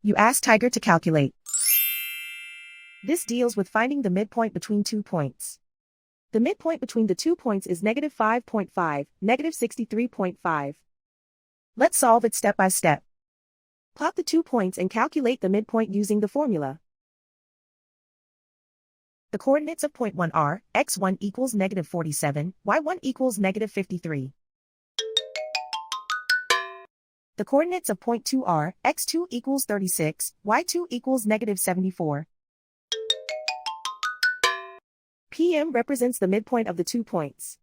You ask Tiger to calculate. This deals with finding the midpoint between 2 points. The midpoint between the 2 points is -5.5, -63.5. Let's solve it step by step. Plot the 2 points and calculate the midpoint using the formula. The coordinates of point 1 are, x1 equals -47, y1 equals -53. The coordinates of point 2 are, x2 equals 36, y2 equals -74. PM represents the midpoint of the 2 points.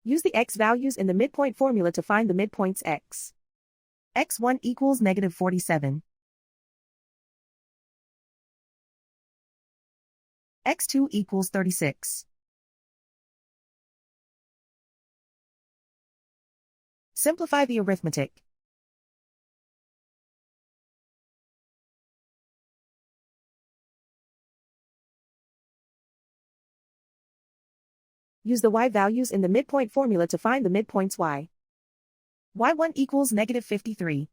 Use the x values in the midpoint formula to find the midpoints x. x1 equals -47. x2 equals 36. Simplify the arithmetic. Use the y values in the midpoint formula to find the midpoints y. y1 equals -53.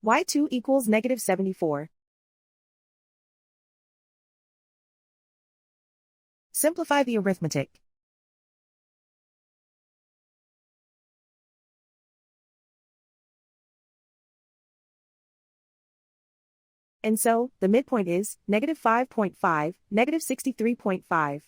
y2 equals -74. Simplify the arithmetic. And so, the midpoint is -5.5, -63.5.